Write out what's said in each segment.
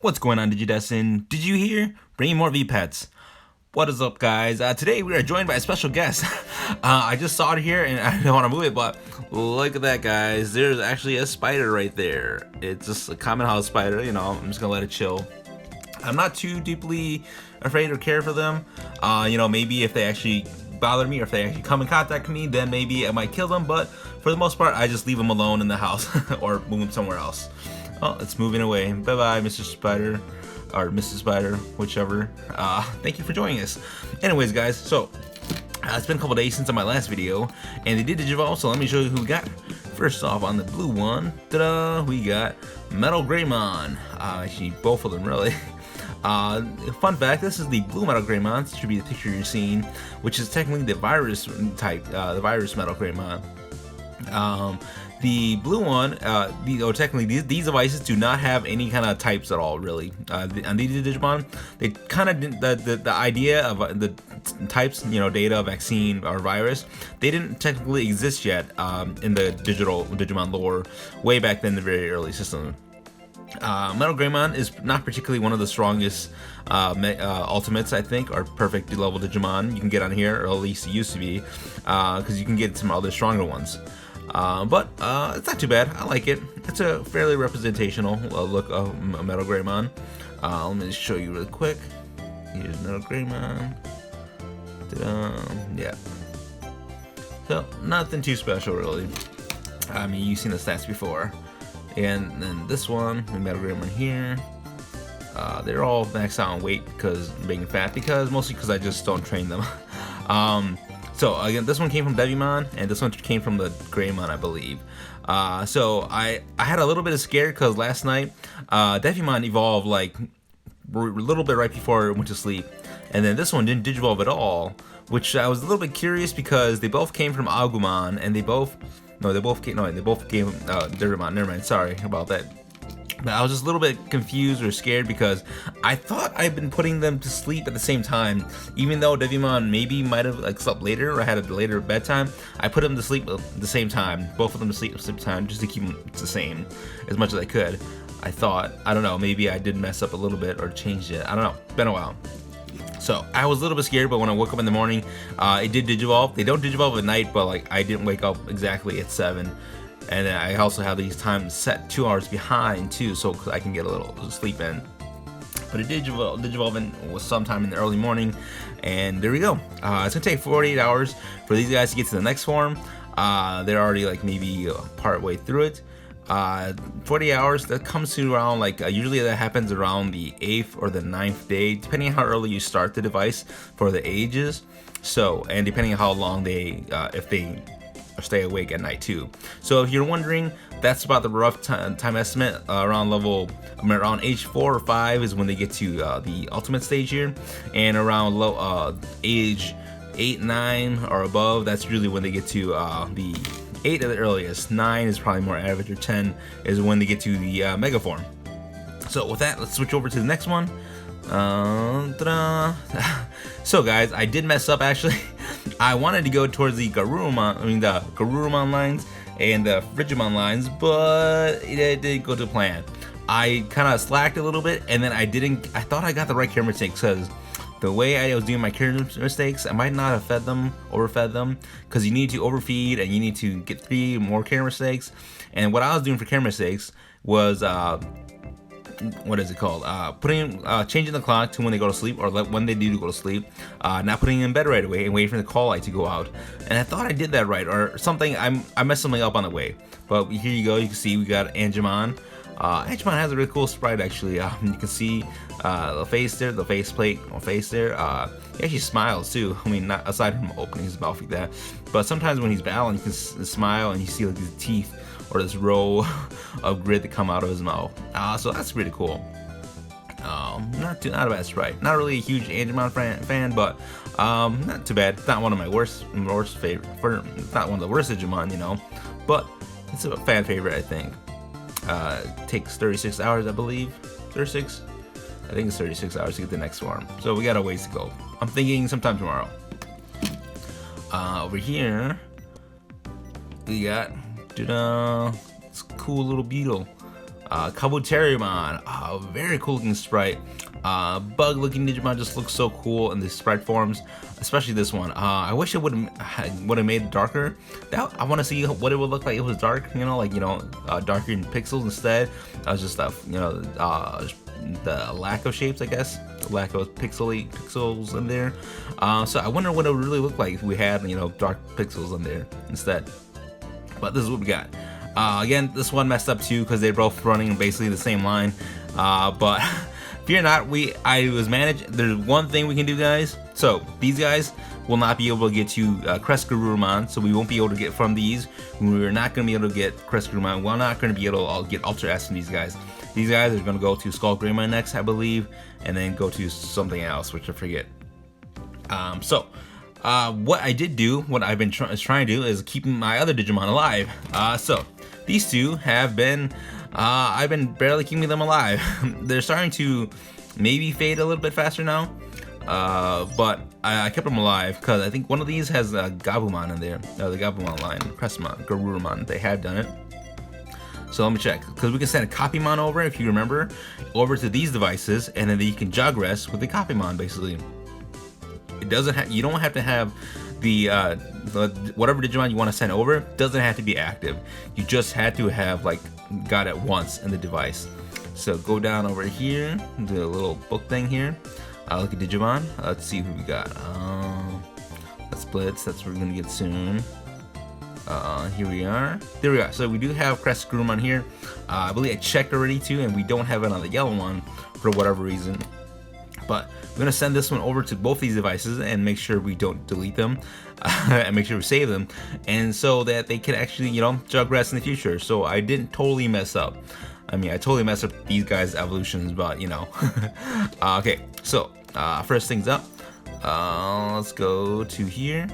What's going on, Digidestin? Did you hear? Bringing more V-Pets. What is up, guys? Today we are joined by a special guest. I just saw it here and I don't want to move it, but look at that, guys. There's actually a spider right there. It's just a common house spider, you know, I'm just gonna let it chill. I'm not too deeply afraid or care for them. Maybe if they actually bother me or if they actually come in contact with me, then maybe I might kill them, but for the most part, I just leave them alone in the house or move them somewhere else. Oh, it's moving away. Bye-bye, Mr. Spider. Or Mrs. Spider, whichever. Thank you for joining us. Anyways, guys, so it's been a couple days since my last video, and they did Digivolve, so let me show you who we got. First off, on the blue one, ta-da, we got Metal Greymon. Actually, both of them, really. Fun fact, this is the blue Metal Greymon. This should be the picture you're seeing, which is technically the virus type, the virus Metal Greymon. The blue one, technically these devices do not have any kind of types at all, really. On these Digimon, they kind of the idea of the types, data, vaccine, or virus, they didn't technically exist yet in the digital Digimon lore way back then, in the very early system. Metal Greymon is not particularly one of the strongest ultimates, I think, or perfect level Digimon you can get on here, or at least it used to be, because you can get some other stronger ones. But it's not too bad. I like it. It's a fairly representational look of Metal Greymon. Let me just show you real quick. Here's Metal Greymon. Yeah. So nothing too special, really. I mean, you've seen the stats before. And then this one, Metal Greymon here. They're all maxed out on weight because being fat, mostly because I just don't train them. So again, this one came from Digimon, and this one came from the Greymon, I believe. So I had a little bit of scare because last night, Digimon evolved like a little bit right before I went to sleep, and then this one didn't digivolve at all, which I was a little bit curious because they both came from Agumon, and they both came Digimon. Never mind. Sorry about that. But I was just a little bit confused or scared because I thought I'd been putting them to sleep at the same time. Even though Digimon maybe might have slept later or had a later bedtime, I put them to sleep at the same time. Both of them to sleep at the same time just to keep them the same as much as I could. I thought, I don't know, maybe I did mess up a little bit or changed it. I don't know. It's been a while. So I was a little bit scared, but when I woke up in the morning, it did digivolve. They don't digivolve at night, but like I didn't wake up exactly at 7. And then I also have these times set 2 hours behind too, so I can get a little sleep in. But it digivolving was sometime in the early morning, and there we go. It's gonna take 48 hours for these guys to get to the next form. They're already like maybe part way through it. 40 hours, that comes to around like usually that happens around the 8th or the 9th day, depending on how early you start the device for the ages. So, and depending on how long they if they stay awake at night too. So if you're wondering, that's about the rough time estimate. Around age 4 or 5 is when they get to the ultimate stage here, and around age 8, 9 or above, that's really when they get to the 8 at the earliest. 9 is probably more average, or 10 is when they get to the mega form. So with that, let's switch over to the next one. So guys, I did mess up actually. I wanted to go towards the Garurumon lines and the Frigimon lines, but it didn't go to plan. I kind of slacked a little bit, and then I thought I got the right care mistakes, because the way I was doing my care mistakes, I might not have overfed them, because you need to overfeed and you need to get 3 more care mistakes. And what I was doing for care mistakes was changing the clock to when they go to sleep, or when they do go to sleep, not putting them in bed right away and waiting for the call light to go out. And I thought I did that right, or something. I messed something up on the way. But here you go. You can see we got Angemon. Angemon has a really cool sprite actually. You can see the face there, the faceplate on face there. He actually smiles too. I mean, not aside from opening his mouth like that, but sometimes when he's battling, you can smile and you see like his teeth or this row of grit that come out of his mouth. So that's pretty cool. Not a bad sprite. Not really a huge Angemon fan, but not too bad. It's not one of my worst favorite. It's not one of the worst Digimon, but it's a fan favorite, I think. It takes 36 hours, I believe. 36? I think it's 36 hours to get the next form. So we got a ways to go. I'm thinking sometime tomorrow. Over here, we got this cool little beetle. Kabuterimon, very cool looking sprite. Bug looking Digimon just looks so cool in the sprite forms, especially this one. I wish it would have made it darker. I want to see what it would look like if it was dark, you know, like, darker in pixels instead. Just the lack of shapes, I guess, the lack of pixels in there. So I wonder what it would really look like if we had, dark pixels in there instead. But this is what we got. Again, this one messed up too because they're both running basically the same line. But fear not, I was managed. There's one thing we can do, guys. So these guys will not be able to get to Crestgarurumon, so we won't be able to get from these. We're not going to be able to get Crestgarurumon. We're not going to be able to get Ultra S from these guys. These guys are going to go to Skullgreymon next, I believe, and then go to something else, which I forget. What I did do, what I've been trying to do, is keeping my other Digimon alive. So these two have been, I've been barely keeping them alive. They're starting to maybe fade a little bit faster now, but I kept them alive because I think one of these has Gabumon in there, the Gabumon line, Crestmon, Garurumon. They have done it. So let me check, because we can send a Copymon over, if you remember, over to these devices, and then you can jog rest with the Copymon, basically. It doesn't have, you don't have to have the whatever Digimon you want to send over doesn't have to be active. You just had to have got it once in the device. So go down over here, the little book thing here. Look at Digimon. Let's see who we got. That's Blitz. That's what we're gonna get soon. Here we are. There we are. So we do have Crestgarurumon here. I believe I checked already too, and we don't have it on the yellow one for whatever reason. But we're gonna send this one over to both these devices and make sure we don't delete them, and make sure we save them, and so that they can actually, jog rest in the future. So I didn't totally mess up. I mean, I totally messed up these guys' evolutions, but okay. So first things up, let's go to here.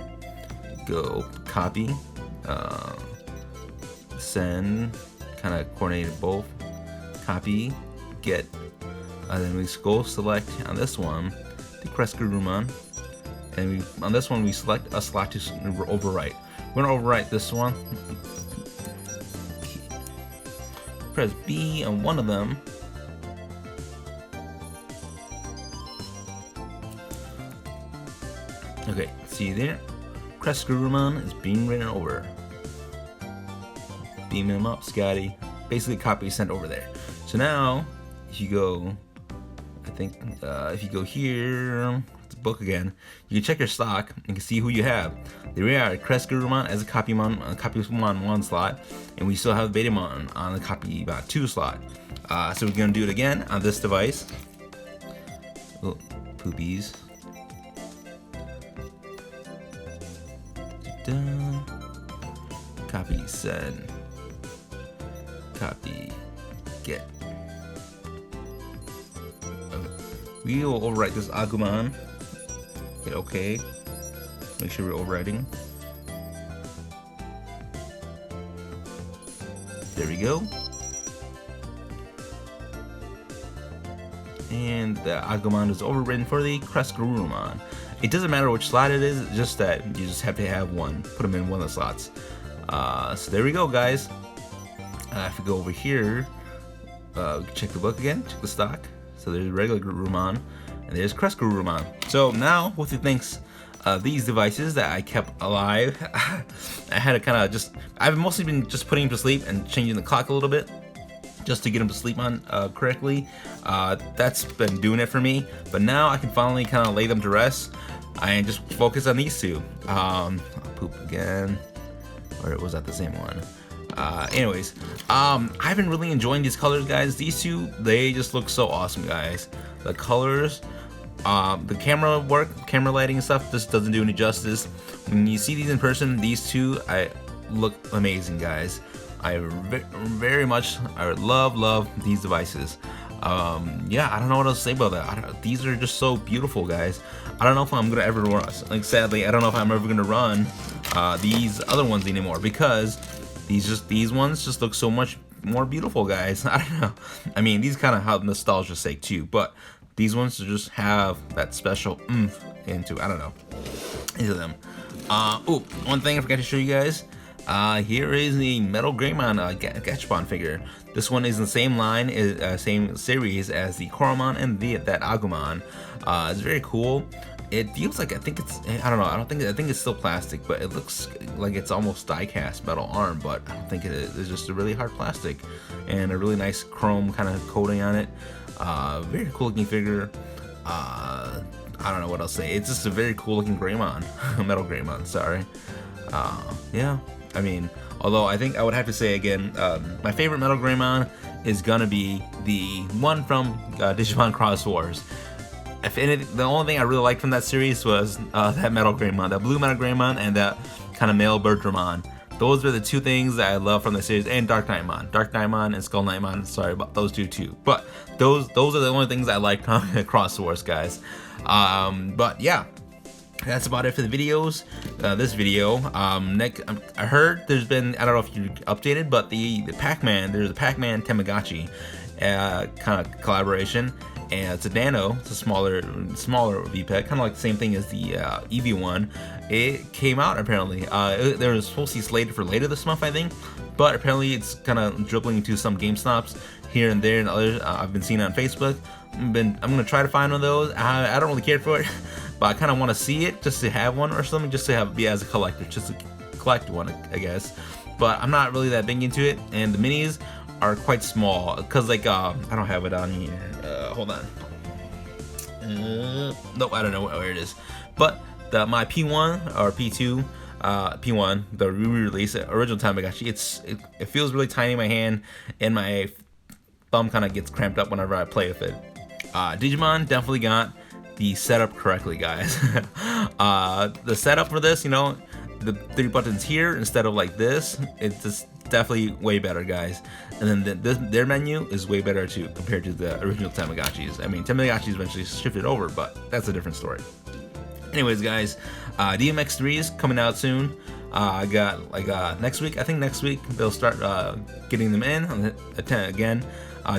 Go copy. Send, kind of coordinated both. Copy, get, and then we go select on this one the Crestgarurumon, and on this one we select a slot to overwrite. We're gonna overwrite this one. Press B on one of them. Okay, see there? Crestgarurumon is being written over. Beam him up, Scotty. Basically, copy sent over there. So now, if you go, I think, if you go here, it's book again, you can check your stock and can see who you have. There we are, Crestgarurumon as a Copymon 1 slot, and we still have Betamon on the Copymon 2 slot. So we're gonna do it again on this device. Oh, poopies. Copy, send. Copy, get. Okay. We will overwrite this Agumon. Hit OK. Make sure we're overwriting. There we go. And the Agumon is overwritten for the Crestgarurumon. It doesn't matter which slot it is, it's just that you just have to have one. Put them in one of the slots. So there we go, guys. If we go over here, we can check the book again, check the stock. So there's regular Garurumon, and there's Crestgarurumon. So now, with the thanks of these devices that I kept alive, I had to kind of I've mostly been just putting him to sleep and changing the clock a little bit, just to get him to sleep on correctly. That's been doing it for me, but now I can finally kind of lay them to rest and just focus on these two. I'll poop again, or was that the same one? Anyways, I've been really enjoying these colors, guys. These two, they just look so awesome, guys. The colors, the camera work, camera lighting and stuff just doesn't do any justice. When you see these in person, these two, look amazing, guys. I very much, I love these devices. Yeah, I don't know what else to say about that. These are just so beautiful, guys. I don't know if I'm gonna ever run, sadly, I don't know if I'm ever gonna run these other ones anymore, because these ones just look so much more beautiful, guys. I don't know. I mean, these kind of have nostalgia's sake too, but these ones just have that special oomph into, I don't know, into them. Oh, one thing I forgot to show you guys. Here is the Metal Greymon Gachapon figure. This one is in the same line, same series as the Koromon and that Agumon. It's very cool. It feels like, I think it's still plastic, but it looks like it's almost die-cast metal arm, but I don't think it is. It's just a really hard plastic and a really nice chrome kind of coating on it. Very cool looking figure. I don't know what else to say. It's just a very cool looking Greymon, Metal Greymon, sorry. Yeah, I mean, although I think I would have to say again, my favorite Metal Greymon is gonna be the one from Digimon Cross Wars. If anything, the only thing I really liked from that series was that Metal Greymon, that blue Metal Greymon, and that kind of male Birdramon. Those are the two things that I love from the series, and Dark Knightmon and Skull Knightmon. Sorry about those two too, but those are the only things I like from Cross Wars, guys. But yeah, that's about it for the videos. This video. I heard there's been, I don't know if you're updated, but the Pac-Man, there's a Pac-Man Tamagotchi kind of collaboration. And it's a Nano, it's a smaller VPEG, kind of like the same thing as the Eevee one. It came out apparently. There was supposed to be slated for later this month, I think, but apparently it's kind of dribbling into some GameStops here and there and others. I've been seeing it on Facebook. I'm gonna try to find one of those. I don't really care for it, but I kind of want to see it just to have one or something, just to be as a collector, just to collect one, I guess. But I'm not really that big into it, and the minis are quite small because like I don't have it on here. Hold on. Nope, I don't know where it is. But my P1 or P2, P1, the re-release, original Tamagotchi, it feels really tiny in my hand, and my thumb kind of gets cramped up whenever I play with it. Digimon definitely got the setup correctly, guys. The setup for this, you know, the 3 buttons here instead of like this, it's just definitely way better, guys. And then their menu is way better too compared to the original Tamagotchis. I mean, Tamagotchis eventually shifted over, but that's a different story. Anyways, guys, DMX3 is coming out soon. I got like next week. I think next week they'll start getting them in on again.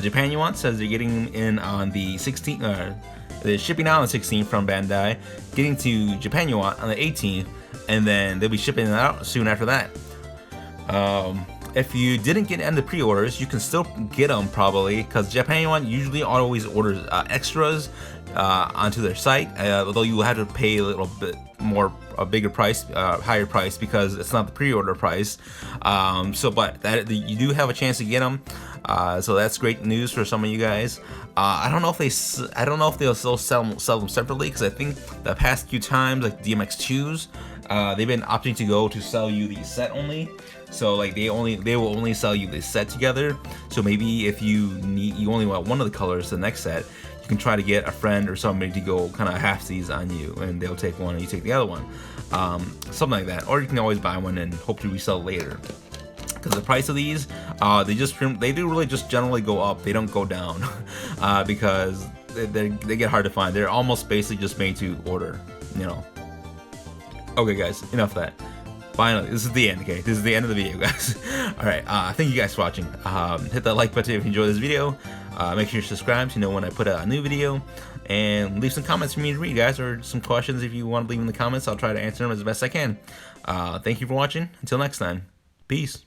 Japan Yuan says they're getting them in on the 16th. They're shipping out on the 16th from Bandai, getting to Japan Yuan on the 18th, and then they'll be shipping it out soon after that. If you didn't get into pre-orders, you can still get them probably, because Japan Yuan usually always orders extras onto their site, although you will have to pay a little bit more, a bigger price, higher price, because it's not the pre-order price. But you do have a chance to get them, so that's great news for some of you guys. I don't know if they'll still sell them separately, because I think the past few times, like DMX2s, they've been opting to sell you the set only. So like they will only sell you the set together. So maybe if you only want one of the colors, the next set, you can try to get a friend or somebody to go kind of halfsies on you, and they'll take one and you take the other one, something like that. Or you can always buy one and hope to resell later. Because the price of these, they do really just generally go up. They don't go down because they get hard to find. They're almost basically just made to order, you know. Okay, guys, enough of that. Finally, this is the end, okay? This is the end of the video, guys. Alright, thank you guys for watching. Hit that like button if you enjoyed this video. Make sure you subscribe to know when I put out a new video. And leave some comments for me to read, guys, or some questions if you want to leave in the comments. I'll try to answer them as best I can. Thank you for watching. Until next time. Peace.